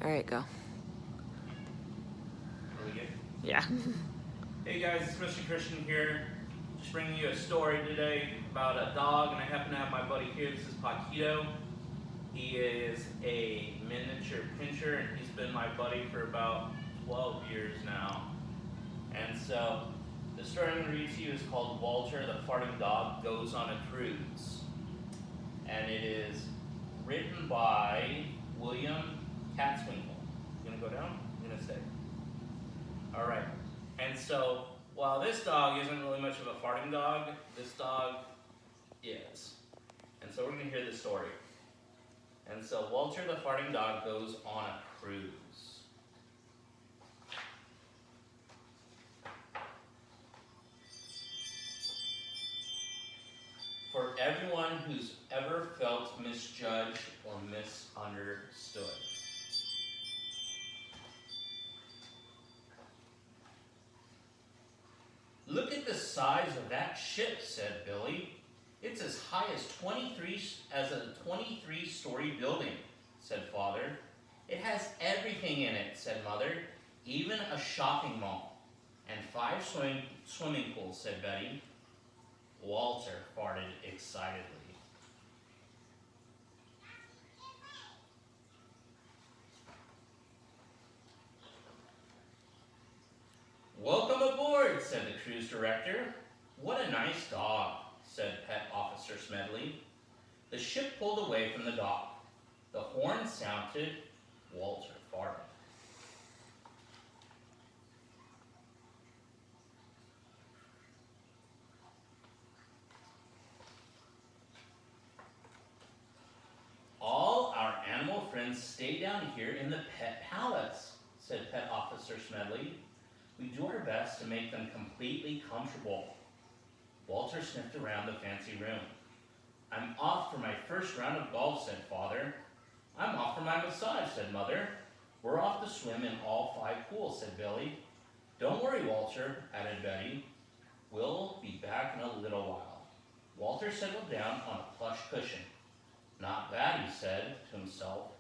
All right, go. Are we good? Yeah. Hey guys, it's Mr. Christian here. Just bringing you a story today about a dog, and I happen to have my buddy here. This is Paquito. He is a miniature pinscher, and he's been my buddy for about 12 years now. And so, the story I'm going to read to you is called Walter the Farting Dog Goes on a Cruise. And it is written by William Catswinkle. You going to go down? I'm going to stay. Alright, and so while this dog isn't really much of a farting dog, this dog is. And so we're going to hear the story. And so Walter the farting dog goes on a cruise. For everyone who's ever felt misjudged or misunderstood. Look at the size of that ship, said Billy. It's as high as a 23-story building, said Father. It has everything in it, said Mother, even a shopping mall. And 5 swimming pools, said Betty. Walter farted excitedly. Welcome aboard, said the cruise director. What a nice dog, said Pet Officer Smedley. The ship pulled away from the dock. The horn sounded. Walter farted. All our animal friends stay down here in the Pet Palace, said Pet Officer Smedley. We do our best to make them completely comfortable. Walter sniffed around the fancy room. I'm off for my first round of golf, said Father. I'm off for my massage, said Mother. We're off to swim in all 5 pools, said Billy. Don't worry, Walter, added Betty. We'll be back in a little while. Walter settled down on a plush cushion. Not bad, he said to himself,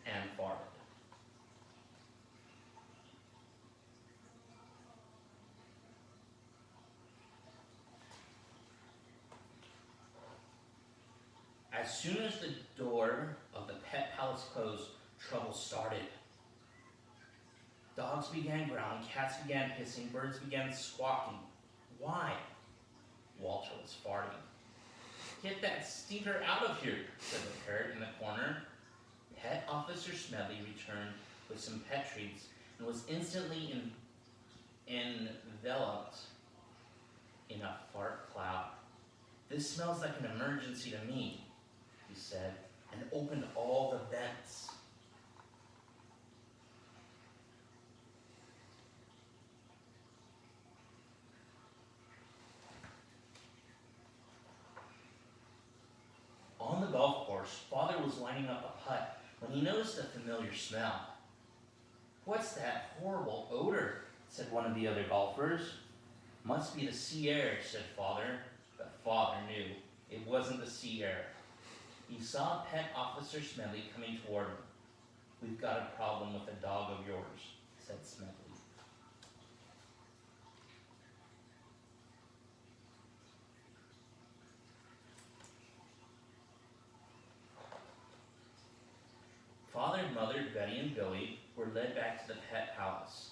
and farted. As soon as the door of the Pet Palace closed, trouble started. Dogs began growling, cats began hissing, birds began squawking. Why? Walter was farting. Get that stinker out of here, said the parrot in the corner. Pet Officer Smedley returned with some pet treats and was instantly enveloped in a fart cloud. This smells like an emergency to me, he said, and opened all the vents. On the golf course, Father was lining up a putt when he noticed a familiar smell. What's that horrible odor? Said one of the other golfers. Must be the sea air, said Father, but Father knew it wasn't the sea air. He saw Pet Officer Smedley coming toward him. We've got a problem with a dog of yours, said Smedley. Father, Mother, Betty, and Billy were led back to the Pet Palace.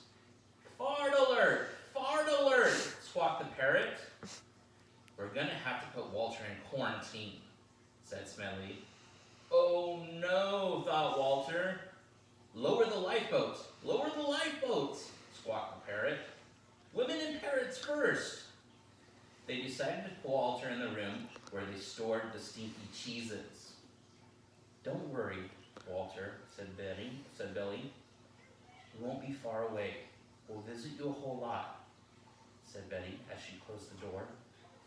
Fart alert! Fart alert! Squawked the parrot. We're going to have to put Walter in quarantine, said Smedley. Oh no, thought Walter. Lower the lifeboats! Lower the lifeboats! Squawked the parrot. Women and parrots first! They decided to put Walter in the room where they stored the stinky cheeses. Don't worry, Walter, said Billy. We won't be far away. We'll visit you a whole lot, said Betty as she closed the door.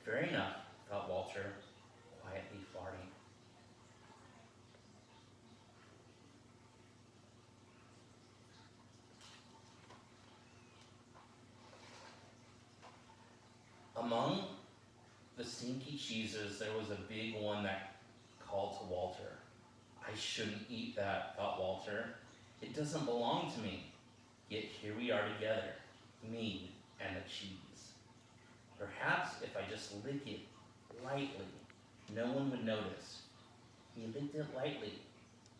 Fair enough, thought Walter, quietly farting. Among the stinky cheeses, there was a big one that called to Walter. I shouldn't eat that, thought Walter. It doesn't belong to me. Yet here we are together, me and the cheese. Perhaps if I just lick it lightly, no one would notice. He licked it lightly,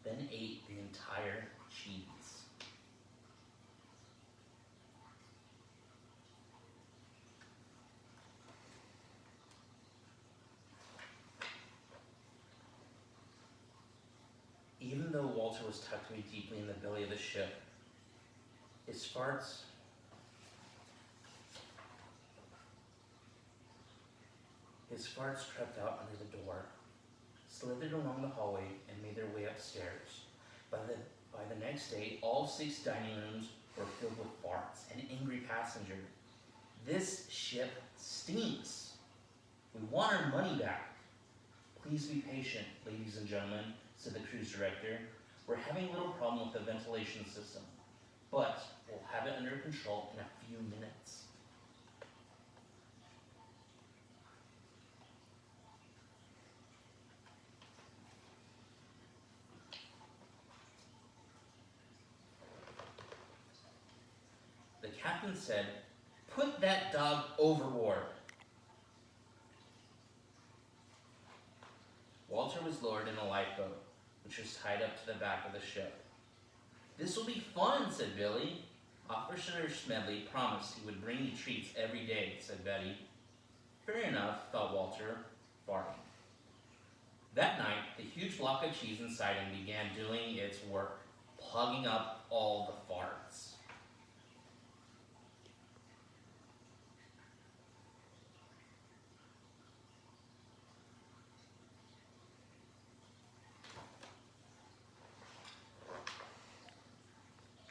then ate the entire cheese. Even though Walter was tucked away deeply in the belly of the ship, his farts crept out under the door, slithered along the hallway, and made their way upstairs. By the next day, all 6 dining rooms were filled with farts and angry passengers. This ship stinks. We want our money back. Please be patient, ladies and gentlemen, said the cruise director. We're having a little problem with the ventilation system, but we'll have it under control in a few minutes. The captain said, "Put that dog overboard." Walter was lowered in a lifeboat, which was tied up to the back of the ship. "This will be fun," said Billy. "Officer Smedley promised he would bring you treats every day," said Betty. Fair enough, thought Walter, farting. That night, the huge block of cheese inside him began doing its work, plugging up all the farts.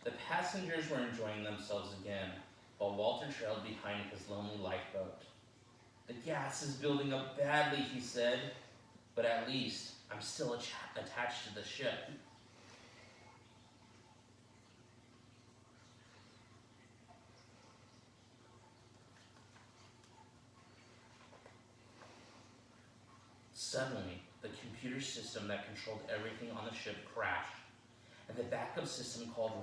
The passengers were enjoying themselves again, while Walter trailed behind his lonely lifeboat. "The gas is building up badly," he said, "but at least I'm still attached to the ship." Suddenly, the computer system that controlled everything on the ship crashed, and the backup system crashed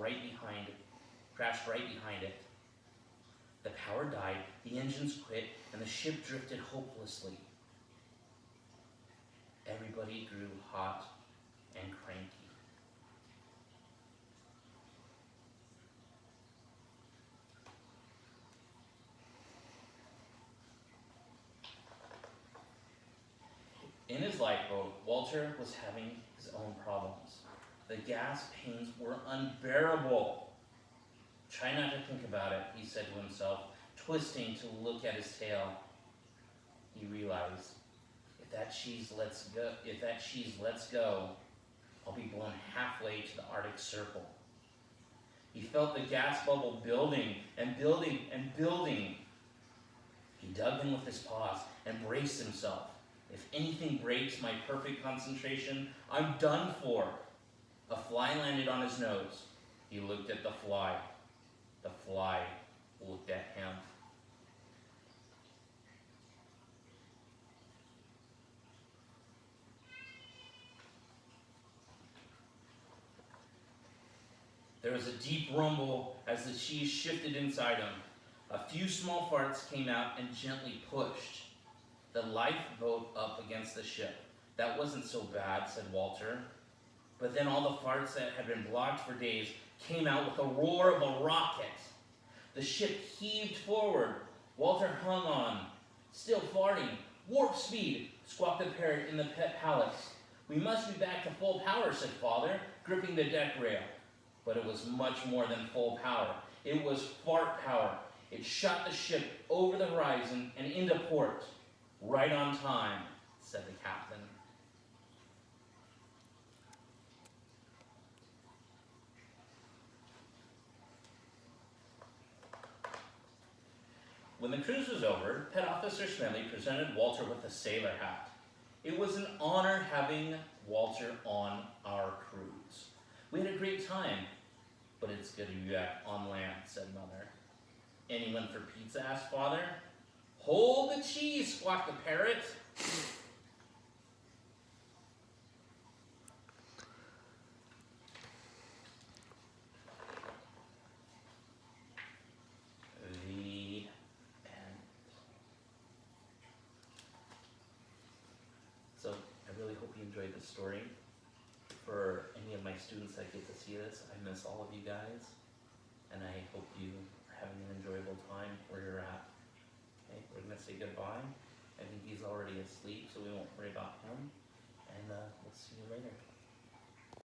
right behind it. The power died, the engines quit, and the ship drifted hopelessly. Everybody grew hot and cranky. In his lifeboat, Walter was having his own problems. The gas pains were unbearable. "Try not to think about it," he said to himself, twisting to look at his tail. He realized, if that cheese lets go, I'll be blown halfway to the Arctic Circle. He felt the gas bubble building and building and building. He dug in with his paws and braced himself. If anything breaks my perfect concentration, I'm done for. A fly landed on his nose. He looked at the fly. The fly looked at him. There was a deep rumble as the cheese shifted inside him. A few small farts came out and gently pushed the lifeboat up against the ship. "That wasn't so bad," said Walter. But then all the farts that had been blocked for days came out with the roar of a rocket. The ship heaved forward. Walter hung on, still farting. "Warp speed," squawked the parrot in the pet palace. "We must be back to full power," said Father, gripping the deck rail. But it was much more than full power. It was fart power. It shot the ship over the horizon and into port. "Right on time," said the captain. When the cruise was over, Pet Officer Smedley presented Walter with a sailor hat. It was an honor having Walter on our cruise. "We had a great time, but it's good to be back on land," said Mother. "Anyone for pizza?" asked Father. "Hold the cheese," squawked the parrot. enjoyed the story. For any of my students that get to see this, I miss all of you guys, and I hope you are having an enjoyable time where you're at. Okay, we're gonna say goodbye. I think he's already asleep, so we won't worry about him, and we'll see you later.